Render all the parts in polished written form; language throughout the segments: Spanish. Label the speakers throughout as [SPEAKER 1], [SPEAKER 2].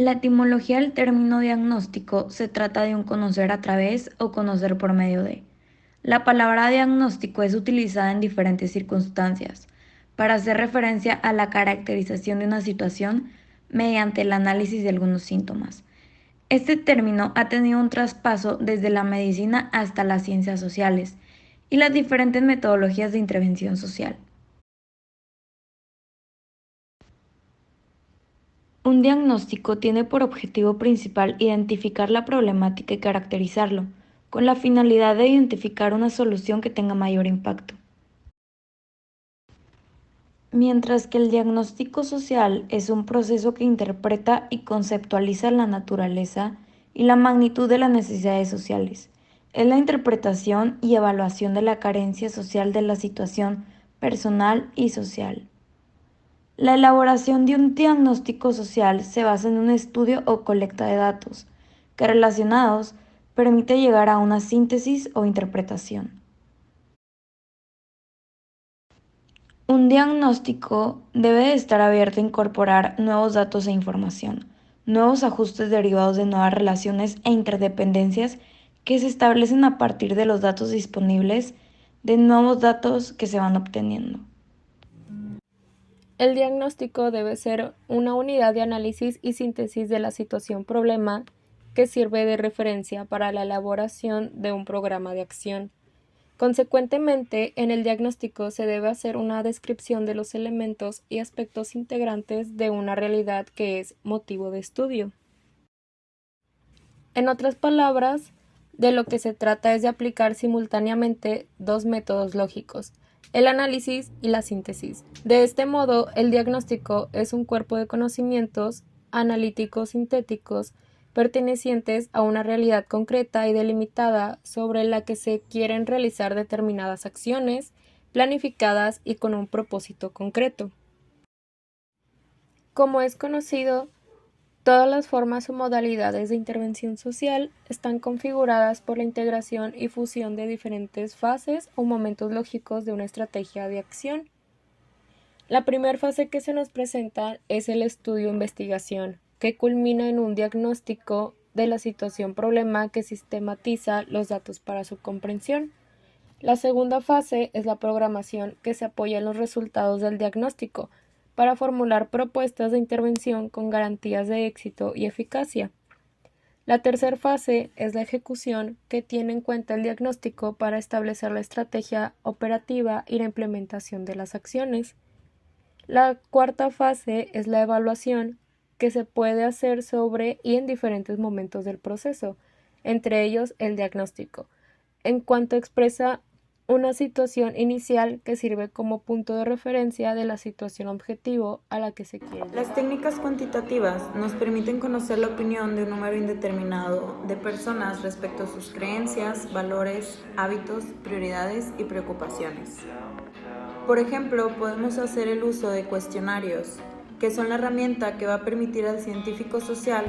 [SPEAKER 1] La etimología del término diagnóstico se trata de un conocer a través o conocer por medio de. La palabra diagnóstico es utilizada en diferentes circunstancias para hacer referencia a la caracterización de una situación mediante el análisis de algunos síntomas. Este término ha tenido un traspaso desde la medicina hasta las ciencias sociales y las diferentes metodologías de intervención social. Un diagnóstico tiene por objetivo principal identificar la problemática y caracterizarlo, con la finalidad de identificar una solución que tenga mayor impacto. Mientras que el diagnóstico social es un proceso que interpreta y conceptualiza la naturaleza y la magnitud de las necesidades sociales. Es la interpretación y evaluación de la carencia social de la situación personal y social. La elaboración de un diagnóstico social se basa en un estudio o colecta de datos que relacionados permite llegar a una síntesis o interpretación. Un diagnóstico debe de estar abierto a incorporar nuevos datos e información, nuevos ajustes derivados de nuevas relaciones e interdependencias que se establecen a partir de los datos disponibles, de nuevos datos que se van obteniendo.
[SPEAKER 2] El diagnóstico debe ser una unidad de análisis y síntesis de la situación-problema que sirve de referencia para la elaboración de un programa de acción. Consecuentemente, en el diagnóstico se debe hacer una descripción de los elementos y aspectos integrantes de una realidad que es motivo de estudio. En otras palabras, de lo que se trata es de aplicar simultáneamente dos métodos lógicos, el análisis y la síntesis. De este modo, el diagnóstico es un cuerpo de conocimientos analíticos sintéticos pertenecientes a una realidad concreta y delimitada sobre la que se quieren realizar determinadas acciones, planificadas y con un propósito concreto. Como es conocido, todas las formas o modalidades de intervención social están configuradas por la integración y fusión de diferentes fases o momentos lógicos de una estrategia de acción. La primera fase que se nos presenta es el estudio-investigación, que culmina en un diagnóstico de la situación-problema que sistematiza los datos para su comprensión. La segunda fase es la programación, que se apoya en los resultados del diagnóstico para formular propuestas de intervención con garantías de éxito y eficacia. La tercera fase es la ejecución, que tiene en cuenta el diagnóstico para establecer la estrategia operativa y la implementación de las acciones. La cuarta fase es la evaluación, que se puede hacer sobre y en diferentes momentos del proceso, entre ellos el diagnóstico, en cuanto expresa una situación inicial que sirve como punto de referencia de la situación objetivo a la que se quiere llegar.
[SPEAKER 3] Las técnicas cuantitativas nos permiten conocer la opinión de un número indeterminado de personas respecto a sus creencias, valores, hábitos, prioridades y preocupaciones. Por ejemplo, podemos hacer el uso de cuestionarios, que son la herramienta que va a permitir al científico social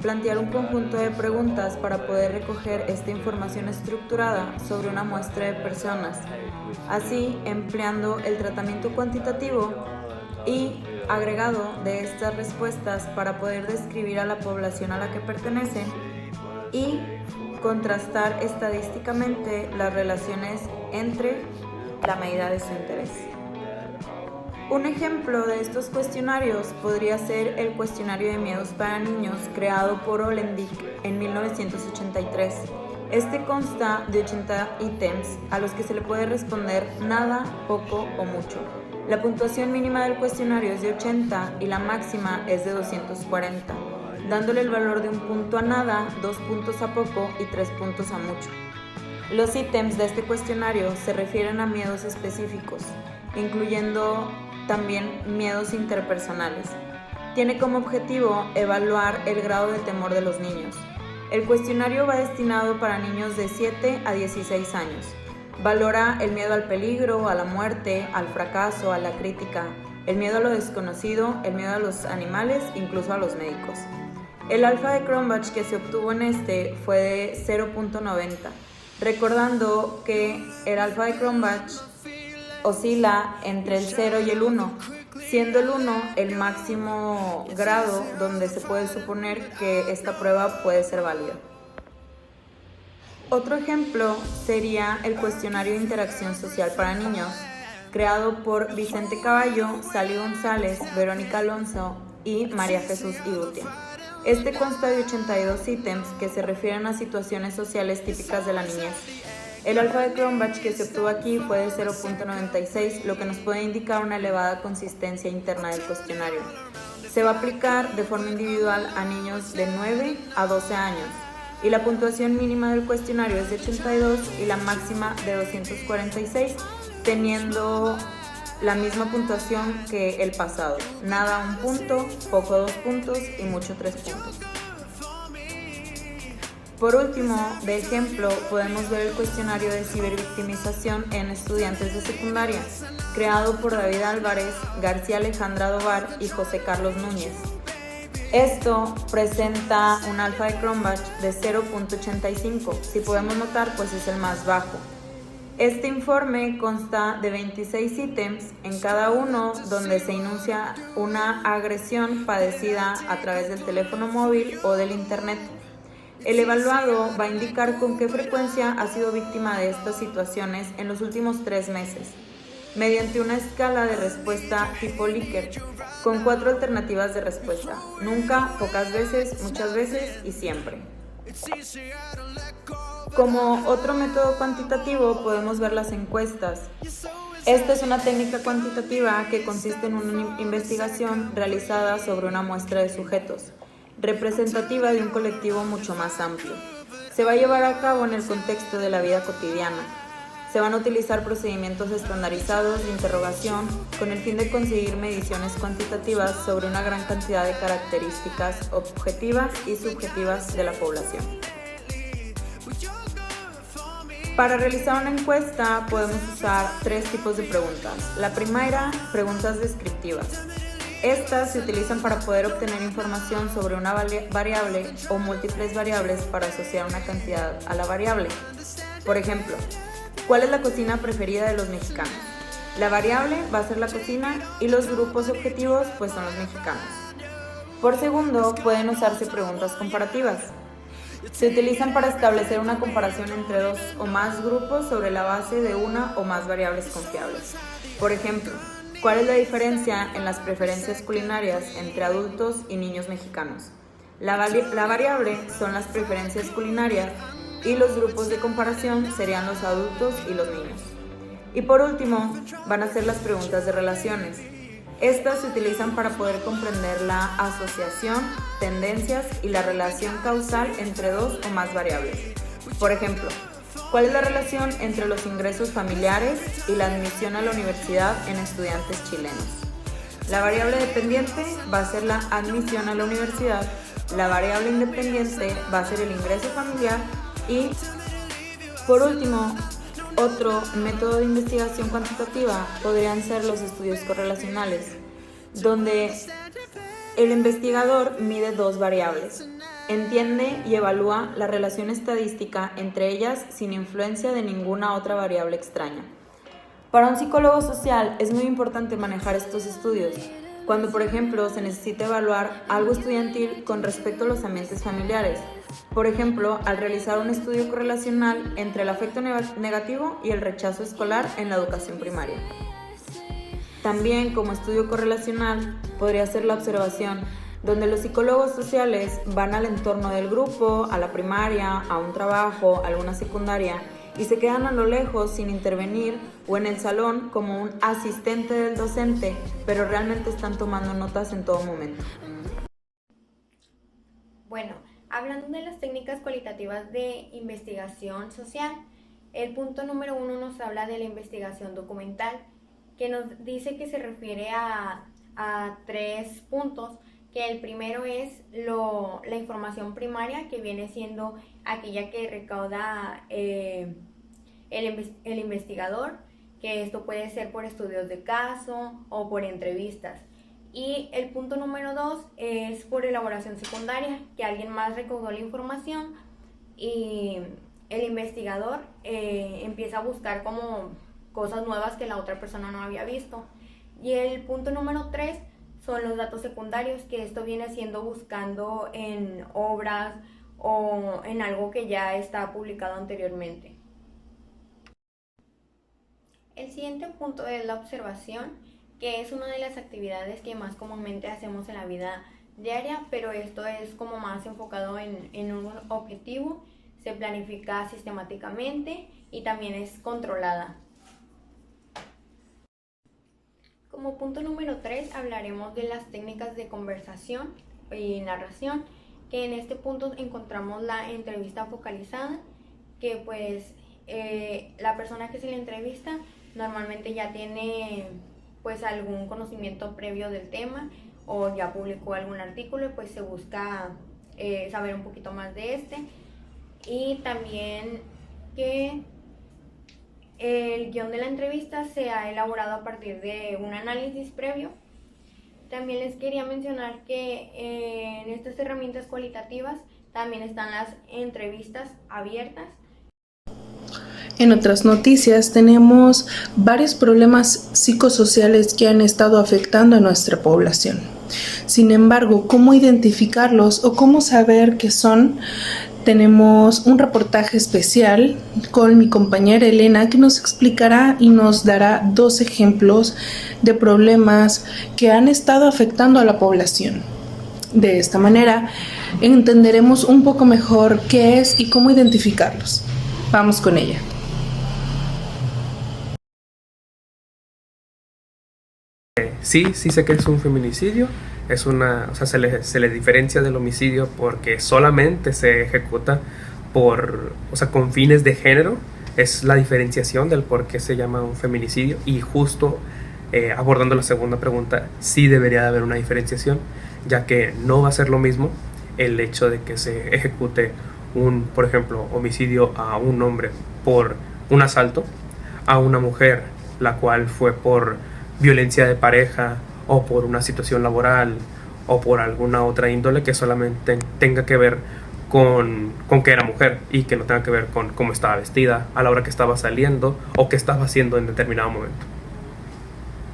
[SPEAKER 3] plantear un conjunto de preguntas para poder recoger esta información estructurada sobre una muestra de personas, así empleando el tratamiento cuantitativo y agregado de estas respuestas para poder describir a la población a la que pertenecen y contrastar estadísticamente las relaciones entre la medida de su interés. Un ejemplo de estos cuestionarios podría ser el cuestionario de miedos para niños creado por Olendik en 1983. Este consta de 80 ítems a los que se le puede responder nada, poco o mucho. La puntuación mínima del cuestionario es de 80 y la máxima es de 240, dándole el valor de 1 punto a nada, 2 puntos a poco y 3 puntos a mucho. Los ítems de este cuestionario se refieren a miedos específicos, incluyendo también miedos interpersonales. Tiene como objetivo evaluar el grado de temor de los niños. El cuestionario va destinado para niños de 7 a 16 años. Valora el miedo al peligro, a la muerte, al fracaso, a la crítica, el miedo a lo desconocido, el miedo a los animales, incluso a los médicos. El alfa de Cronbach que se obtuvo en este fue de 0.90, recordando que el alfa de Cronbach oscila entre el 0 y el 1, siendo el 1 el máximo grado donde se puede suponer que esta prueba puede ser válida. Otro ejemplo sería el cuestionario de interacción social para niños, creado por Vicente Caballo, Sally González, Verónica Alonso y María Jesús Urrutia. Este consta de 82 ítems que se refieren a situaciones sociales típicas de la niñez. El alfa de Cronbach que se obtuvo aquí fue de 0.96, lo que nos puede indicar una elevada consistencia interna del cuestionario. Se va a aplicar de forma individual a niños de 9 a 12 años y la puntuación mínima del cuestionario es de 82 y la máxima de 246, teniendo la misma puntuación que el pasado. Nada 1 punto, poco 2 puntos y mucho 3 puntos. Por último, de ejemplo, podemos ver el cuestionario de cibervictimización en estudiantes de secundaria, creado por David Álvarez, García Alejandra Dovar y José Carlos Núñez. Esto presenta un alfa de Cronbach de 0.85, si podemos notar, pues es el más bajo. Este informe consta de 26 ítems, en cada uno donde se enuncia una agresión padecida a través del teléfono móvil o del internet. El evaluado va a indicar con qué frecuencia ha sido víctima de estas situaciones en los últimos 3 meses, mediante una escala de respuesta tipo Likert, con 4 alternativas de respuesta: nunca, pocas veces, muchas veces y siempre. Como otro método cuantitativo podemos ver las encuestas. Esta es una técnica cuantitativa que consiste en una investigación realizada sobre una muestra de sujetos, representativa de un colectivo mucho más amplio. Se va a llevar a cabo en el contexto de la vida cotidiana. Se van a utilizar procedimientos estandarizados de interrogación con el fin de conseguir mediciones cuantitativas sobre una gran cantidad de características objetivas y subjetivas de la población. Para realizar una encuesta podemos usar 3 tipos de preguntas. La primera, preguntas descriptivas. Estas se utilizan para poder obtener información sobre una variable o múltiples variables para asociar una cantidad a la variable. Por ejemplo, ¿cuál es la cocina preferida de los mexicanos? La variable va a ser la cocina y los grupos objetivos pues son los mexicanos. Por segundo, pueden usarse preguntas comparativas. Se utilizan para establecer una comparación entre 2 o más grupos sobre la base de una o más variables confiables. Por ejemplo, ¿cuál es la diferencia en las preferencias culinarias entre adultos y niños mexicanos? La variable son las preferencias culinarias y los grupos de comparación serían los adultos y los niños. Y por último, van a ser las preguntas de relaciones. Estas se utilizan para poder comprender la asociación, tendencias y la relación causal entre 2 o más variables. Por ejemplo, ¿cuál es la relación entre los ingresos familiares y la admisión a la universidad en estudiantes chilenos? La variable dependiente va a ser la admisión a la universidad, la variable independiente va a ser el ingreso familiar y, por último, otro método de investigación cuantitativa podrían ser los estudios correlacionales, donde el investigador mide 2 variables, entiende y evalúa la relación estadística entre ellas sin influencia de ninguna otra variable extraña. Para un psicólogo social es muy importante manejar estos estudios, cuando por ejemplo se necesita evaluar algo estudiantil con respecto a los ambientes familiares. Por ejemplo, al realizar un estudio correlacional entre el afecto negativo y el rechazo escolar en la educación primaria. También como estudio correlacional podría ser la observación, donde los psicólogos sociales van al entorno del grupo, a la primaria, a un trabajo, a alguna secundaria, y se quedan a lo lejos sin intervenir o en el salón como un asistente del docente, pero realmente están tomando notas en todo momento.
[SPEAKER 4] Bueno, hablando de las técnicas cualitativas de investigación social, el punto número 1 nos habla de la investigación documental, que nos dice que se refiere a 3 puntos, que el primero es la información primaria, que viene siendo aquella que recauda el investigador, que esto puede ser por estudios de caso o por entrevistas. Y el punto número 2 es por elaboración secundaria, que alguien más recaudó la información y el investigador empieza a buscar como cosas nuevas que la otra persona no había visto. Y el punto número 3 son los datos secundarios, que esto viene siendo buscando en obras o en algo que ya está publicado anteriormente. El siguiente punto es la observación, que es una de las actividades que más comúnmente hacemos en la vida diaria, pero esto es como más enfocado en un objetivo, se planifica sistemáticamente y también es controlada. Como punto número 3 hablaremos de las técnicas de conversación y narración, que en este punto encontramos la entrevista focalizada, que pues la persona que se le entrevista normalmente ya tiene pues algún conocimiento previo del tema o ya publicó algún artículo y pues se busca saber un poquito más de este, y también que el guión de la entrevista se ha elaborado a partir de un análisis previo. También les quería mencionar que en estas herramientas cualitativas también están las entrevistas abiertas.
[SPEAKER 5] En otras noticias tenemos varios problemas psicosociales que han estado afectando a nuestra población. Sin embargo, ¿cómo identificarlos o cómo saber qué son? Tenemos un reportaje especial con mi compañera Elena, que nos explicará y nos dará 2 ejemplos de problemas que han estado afectando a la población. De esta manera entenderemos un poco mejor qué es y cómo identificarlos. Vamos con ella.
[SPEAKER 6] Sí sé que es un feminicidio. Se le diferencia del homicidio porque solamente se ejecuta con fines de género. Es la diferenciación del por qué se llama un feminicidio. Y justo abordando la segunda pregunta, sí debería de haber una diferenciación, ya que no va a ser lo mismo el hecho de que se ejecute por ejemplo, homicidio a un hombre por un asalto, a una mujer la cual fue por violencia de pareja o por una situación laboral o por alguna otra índole que solamente tenga que ver con que era mujer y que no tenga que ver con cómo estaba vestida a la hora que estaba saliendo o qué estaba haciendo en determinado momento.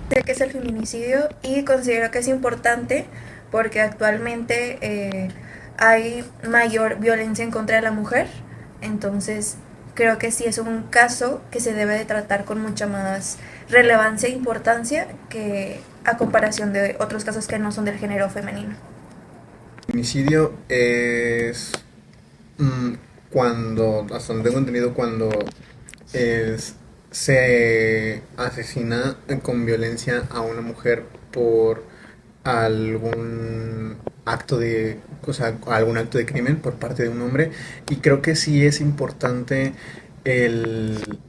[SPEAKER 7] Sé que es el feminicidio y considero que es importante porque actualmente hay mayor violencia en contra de la mujer, entonces creo que sí es un caso que se debe de tratar con mucha más relevancia e importancia que a comparación de otros casos que no son del género femenino.
[SPEAKER 8] Feminicidio es cuando, hasta donde tengo entendido, cuando se asesina con violencia a una mujer por algún acto de crimen por parte de un hombre, y creo que sí es importante el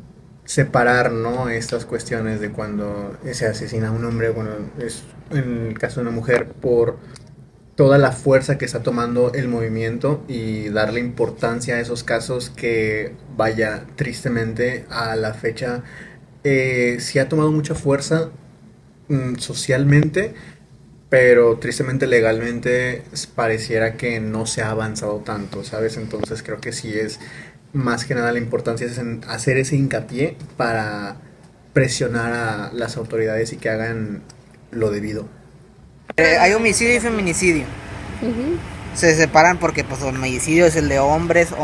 [SPEAKER 8] separar, ¿no?, estas cuestiones de cuando se asesina a un hombre, bueno, es en el caso de una mujer, por toda la fuerza que está tomando el movimiento, y darle importancia a esos casos que, vaya, tristemente a la fecha sí ha tomado mucha fuerza socialmente, pero tristemente legalmente pareciera que no se ha avanzado tanto, ¿sabes? Entonces creo que sí es más que nada la importancia es en hacer ese hincapié para presionar a las autoridades y que hagan lo debido.
[SPEAKER 9] Hay homicidio y feminicidio. Se separan porque pues el homicidio es el de hombres,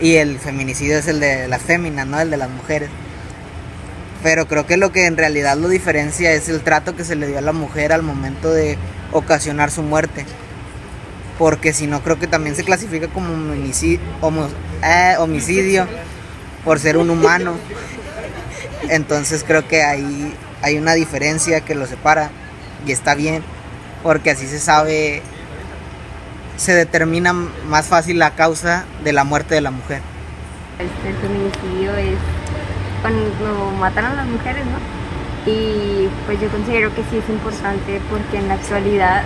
[SPEAKER 9] y el feminicidio es el de las féminas, ¿no? El de las mujeres. Pero creo que lo que en realidad lo diferencia es el trato que se le dio a la mujer al momento de ocasionar su muerte. Porque si no, creo que también se clasifica como homicidio por ser un humano. Entonces creo que ahí hay una diferencia que lo separa, y está bien, porque así se determina más fácil la causa de la muerte de la mujer.
[SPEAKER 10] El feminicidio es cuando matan a las mujeres, ¿no? Y pues yo considero que sí es importante porque en la actualidad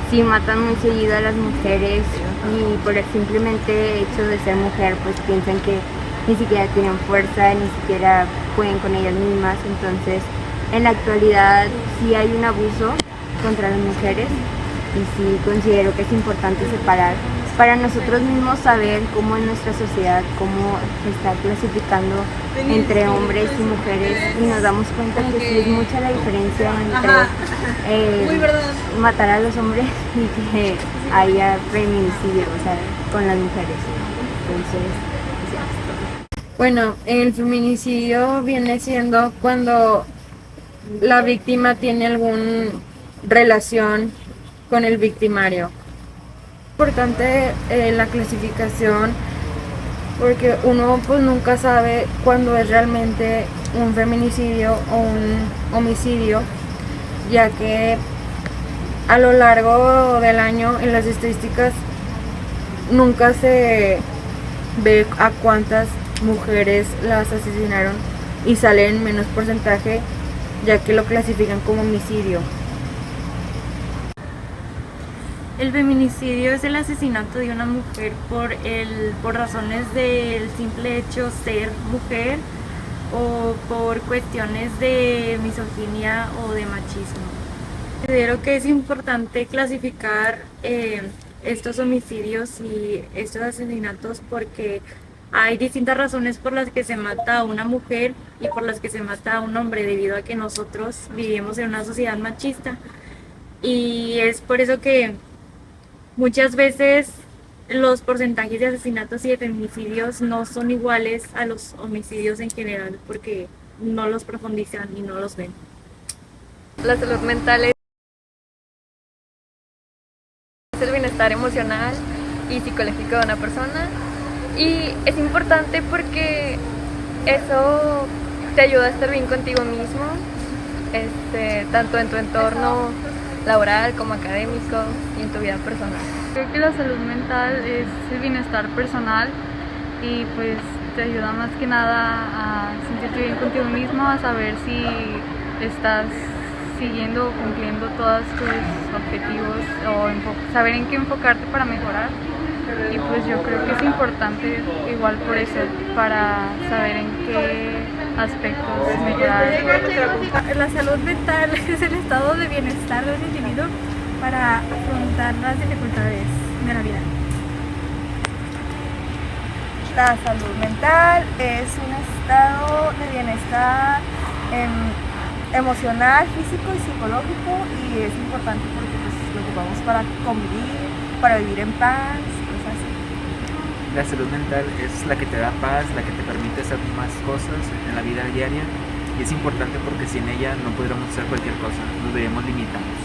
[SPEAKER 10] sí matan muy seguido a las mujeres, y por el simplemente hecho de ser mujer pues piensan que ni siquiera tienen fuerza, ni siquiera pueden con ellas mismas. Entonces en la actualidad sí hay un abuso contra las mujeres, y sí considero que es importante separar para nosotros mismos saber cómo en nuestra sociedad, cómo se está clasificando entre hombres y mujeres, y nos damos cuenta que sí es mucha la diferencia entre matar a los hombres y que haya feminicidio, o sea, con las mujeres. Entonces,
[SPEAKER 2] Bueno, el feminicidio viene siendo cuando la víctima tiene alguna relación con el victimario. Importante la clasificación porque uno pues nunca sabe cuándo es realmente un feminicidio o un homicidio, ya que a lo largo del año en las estadísticas nunca se ve a cuántas mujeres las asesinaron y sale en menos porcentaje, ya que lo clasifican como homicidio.
[SPEAKER 1] El feminicidio es el asesinato de una mujer por razones del simple hecho ser mujer o por cuestiones de misoginia o de machismo. Considero que es importante clasificar estos homicidios y estos asesinatos porque hay distintas razones por las que se mata a una mujer y por las que se mata a un hombre, debido a que nosotros vivimos en una sociedad machista. Y es por eso que muchas veces los porcentajes de asesinatos y de feminicidios no son iguales a los homicidios en general, porque no los profundizan y no los ven.
[SPEAKER 11] La salud mental es el bienestar emocional y psicológico de una persona, y es importante porque eso te ayuda a estar bien contigo mismo, tanto en tu entorno laboral como académico y en tu vida personal.
[SPEAKER 12] Creo que la salud mental es el bienestar personal y pues te ayuda más que nada a sentirte bien contigo mismo, a saber si estás siguiendo o cumpliendo todos tus objetivos o saber en qué enfocarte para mejorar. Y pues yo creo que es importante igual por eso, para saber en qué aspectos mejorar.
[SPEAKER 13] La salud mental es el estado de bienestar de un individuo para afrontar las dificultades de la vida.
[SPEAKER 7] La salud mental es un estado de bienestar emocional, físico y psicológico, y es importante porque pues, lo ocupamos para convivir, para vivir en paz.
[SPEAKER 14] La salud mental es la que te da paz, la que te permite hacer más cosas en la vida diaria, y es importante porque sin ella no podríamos hacer cualquier cosa, nos veríamos limitados.